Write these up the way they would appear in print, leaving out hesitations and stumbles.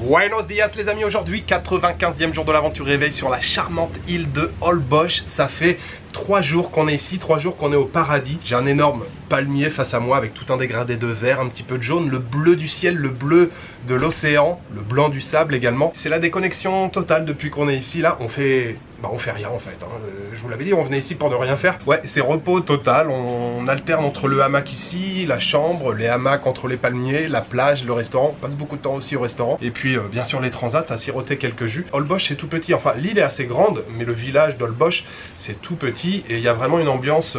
Buenos dias les amis, aujourd'hui 95e jour de l'aventure réveil sur la charmante île de Holbox. Ça fait 3 jours qu'on est ici, 3 jours qu'on est au paradis. J'ai un énorme palmier face à moi avec tout un dégradé de vert, un petit peu de jaune, le bleu du ciel, le bleu de l'océan, le blanc du sable également. C'est la déconnexion totale depuis qu'on est ici. Là on fait rien en fait, hein. Je vous l'avais dit, on venait ici pour ne rien faire. Ouais, c'est repos total, on alterne entre le hamac ici, la chambre, les hamacs entre les palmiers, la plage, le restaurant. On passe beaucoup de temps aussi au restaurant. Et puis bien sûr les transats, à siroter quelques jus. Holbox c'est tout petit, enfin l'île est assez grande, mais le village d'Holbox c'est tout petit. Et il y a vraiment une ambiance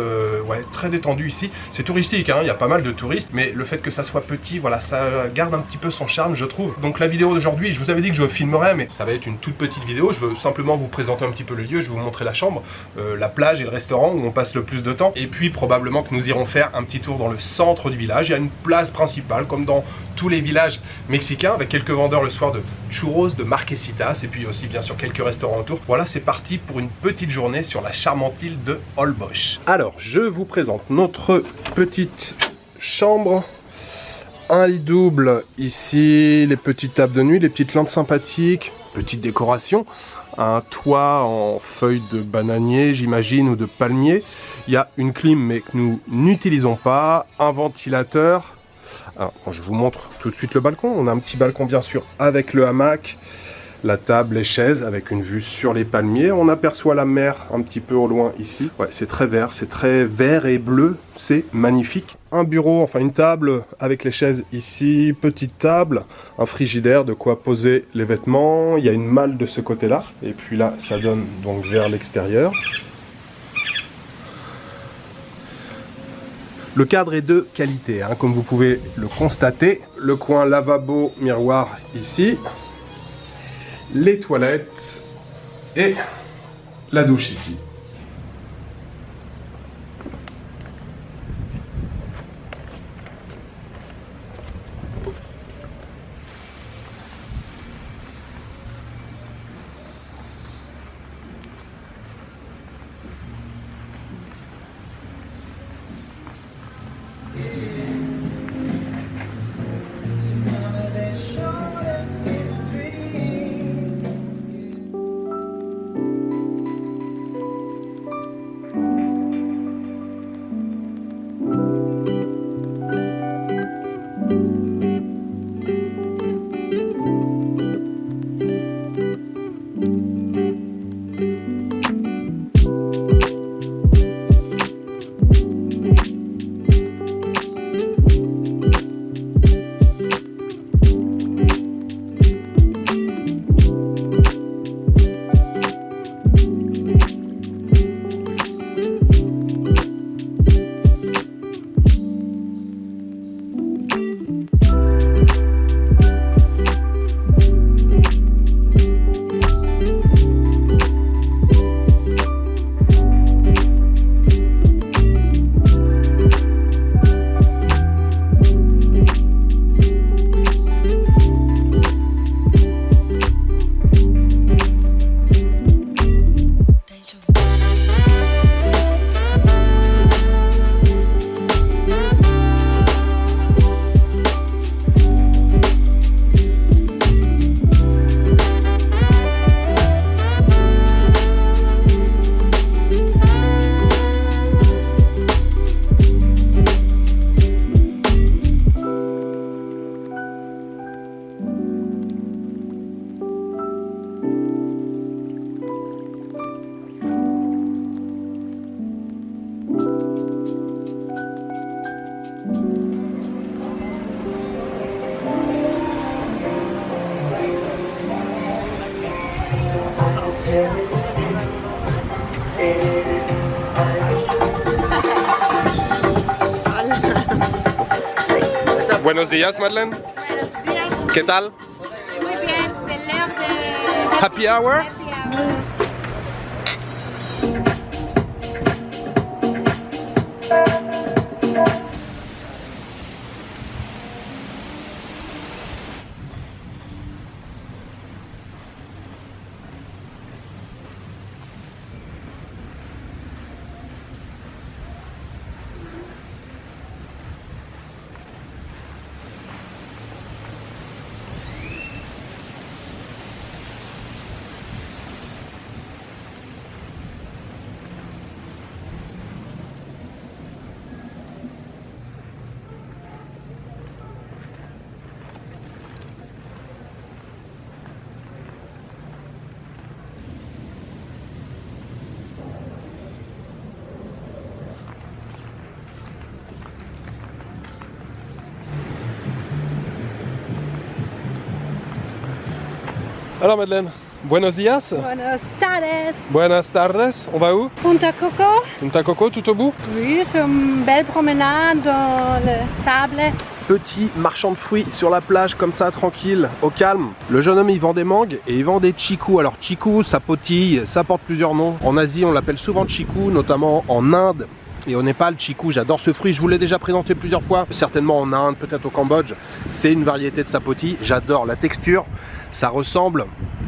ouais, très détendue ici. C'est touristique, hein, il y a pas mal de touristes, mais le fait que ça soit petit, voilà, ça garde un petit peu son charme je trouve. Donc la vidéo d'aujourd'hui, je vous avais dit que je filmerais, mais ça va être une toute petite vidéo. Je veux simplement vous présenter un petit peu le lieu, je vais vous montrer la chambre, la plage et le restaurant où on passe le plus de temps. Et puis probablement que nous irons faire un petit tour dans le centre du village. Il y a une place principale comme dans tous les villages mexicains avec quelques vendeurs le soir de churros, de marquesitas et puis aussi bien sûr quelques restaurants autour. Voilà, c'est parti pour une petite journée sur la charmante île de Holbox. Alors je vous présente notre petite chambre. Un lit double ici, les petites tables de nuit, les petites lampes sympathiques, petite décoration, un toit en feuilles de bananier j'imagine ou de palmier. Il y a une clim mais que nous n'utilisons pas, un ventilateur. Alors, je vous montre tout de suite le balcon. On a un petit balcon bien sûr avec le hamac, la table, les chaises avec une vue sur les palmiers. On aperçoit la mer un petit peu au loin ici. Ouais, c'est très vert et bleu, c'est magnifique. Un bureau, enfin une table avec les chaises ici, petite table, un frigidaire, de quoi poser les vêtements. Il y a une malle de ce côté-là. Et puis là, ça donne donc vers l'extérieur. Le cadre est de qualité, hein, comme vous pouvez le constater. Le coin lavabo, miroir ici. Les toilettes et la douche ici. Buenos días, Madeleine. Buenos días. ¿Qué tal? Muy bien, c'est l'heure de Happy hour? Happy hour. Alors Madeleine, buenos dias. Buenos tardes. Buenas tardes. On va où? Punta Coco. Punta Coco tout au bout? Oui, c'est une belle promenade dans le sable. Petit marchand de fruits sur la plage comme ça, tranquille, au calme. Le jeune homme il vend des mangues et il vend des chikou. Alors chikou, ça potille, ça porte plusieurs noms. En Asie on l'appelle souvent chikou, notamment en Inde. Et au Népal, chikou, j'adore ce fruit, je vous l'ai déjà présenté plusieurs fois, certainement en Inde, peut-être au Cambodge. C'est une variété de sapoti, j'adore la texture, ça ressemble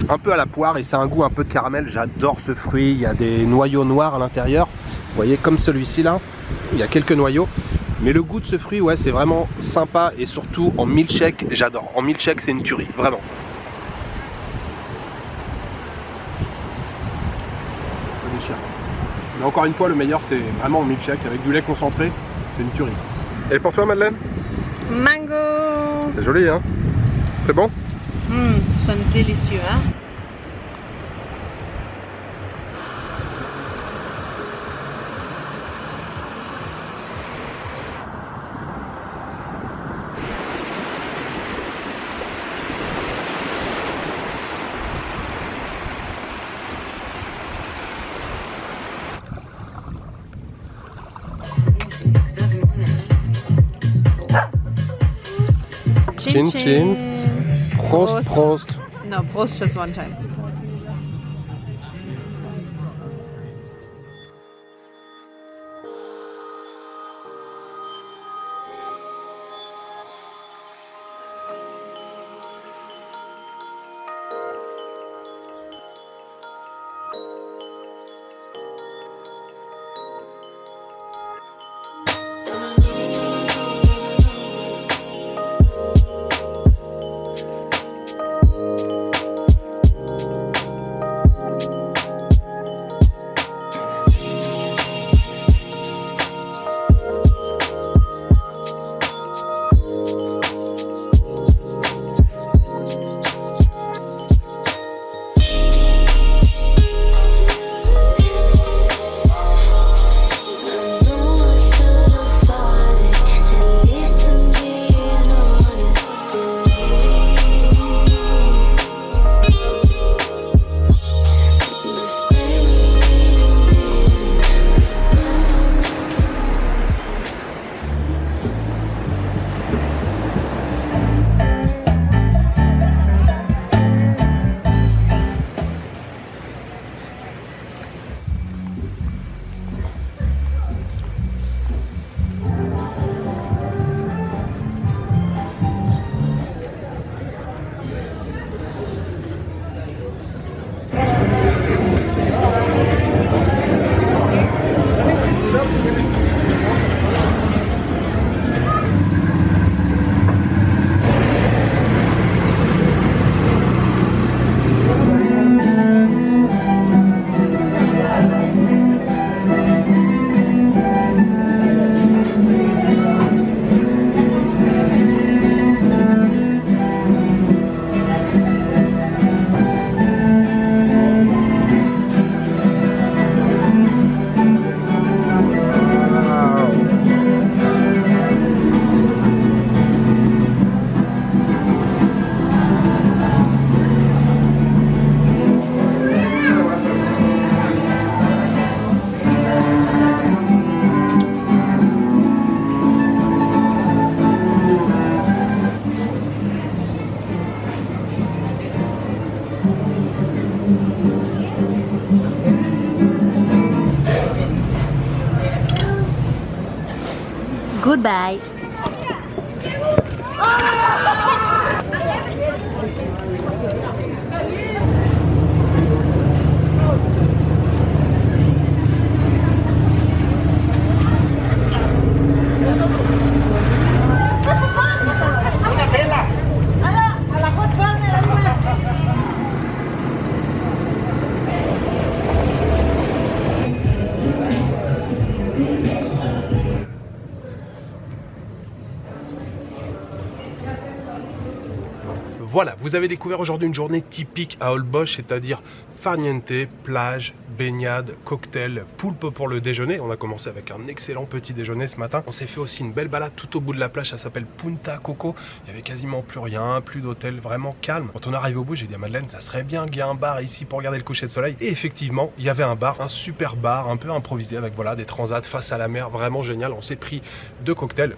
un peu à la poire et ça a un goût un peu de caramel, j'adore ce fruit, il y a des noyaux noirs à l'intérieur, vous voyez comme celui-ci là, il y a quelques noyaux. Mais le goût de ce fruit, ouais, c'est vraiment sympa et surtout en milkshake, j'adore. En milkshake, c'est une tuerie, vraiment. Ça déchire. Mais encore une fois, le meilleur, c'est vraiment en milkshake avec du lait concentré. C'est une tuerie. Et pour toi, Madeleine? Mango. C'est joli, hein? C'est bon? Sont délicieux, hein? Chin chin. Prost, prost. No, Prost just one time. Goodbye. Voilà, vous avez découvert aujourd'hui une journée typique à Holbox, c'est-à-dire farniente, plage, baignade, cocktail, poulpe pour le déjeuner. On a commencé avec un excellent petit déjeuner ce matin. On s'est fait aussi une belle balade tout au bout de la plage, ça s'appelle Punta Coco. Il y avait quasiment plus rien, plus d'hôtel, vraiment calme. Quand on arrive au bout, j'ai dit à Madeleine, ça serait bien qu'il y ait un bar ici pour regarder le coucher de soleil. Et effectivement, il y avait un bar, un super bar, un peu improvisé avec voilà des transats face à la mer, vraiment génial. On s'est pris deux cocktails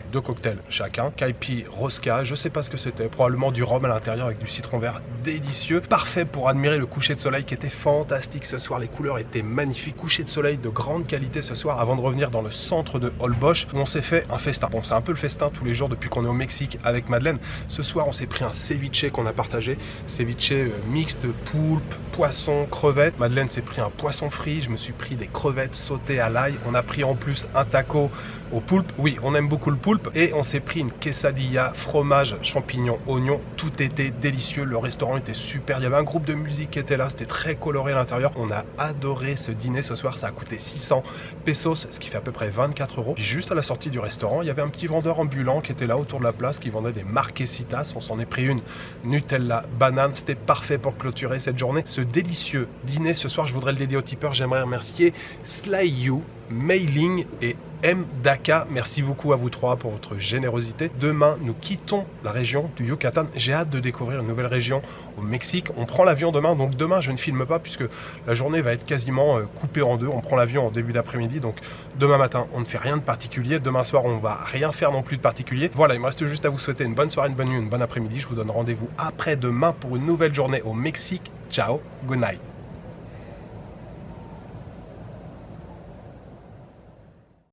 chacun, Kaipi, Rosca, je sais pas ce que c'était, probablement du rhum à l'intérieur avec du citron vert délicieux, parfait pour admirer le coucher de soleil qui était fantastique ce soir. Les couleurs étaient magnifiques, coucher de soleil de grande qualité ce soir avant de revenir dans le centre de Holbox où on s'est fait un festin. Bon, c'est un peu le festin tous les jours depuis qu'on est au Mexique avec Madeleine. Ce soir, on s'est pris un ceviche qu'on a partagé, ceviche mixte, poulpe, poisson, crevettes. Madeleine s'est pris un poisson frit, je me suis pris des crevettes sautées à l'ail. On a pris en plus un taco au poulpe. Oui, on aime beaucoup le poulpe. Et on s'est pris une quesadilla, fromage, champignons, oignons. Tout était délicieux. Le restaurant était super. Il y avait un groupe de musique qui était là. C'était très coloré à l'intérieur. On a adoré ce dîner ce soir. Ça a coûté 600 pesos, ce qui fait à peu près 24 €. Juste à la sortie du restaurant, il y avait un petit vendeur ambulant qui était là autour de la place, qui vendait des marquesitas. On s'en est pris une Nutella, banane. C'était parfait pour clôturer cette journée. Ce délicieux dîner ce soir, je voudrais le dédier aux tipeurs. J'aimerais remercier Slayu, Mailing et M. Daka. Merci beaucoup à vous trois pour votre générosité. Demain, nous quittons la région du Yucatan. J'ai hâte de découvrir une nouvelle région au Mexique. On prend l'avion demain, donc demain je ne filme pas puisque la journée va être quasiment coupée en deux. On prend l'avion en début d'après-midi, donc demain matin on ne fait rien de particulier. Demain soir on va rien faire non plus de particulier. Voilà, il me reste juste à vous souhaiter une bonne soirée, une bonne nuit, une bonne après-midi. Je vous donne rendez-vous après-demain pour une nouvelle journée au Mexique. Ciao, good night.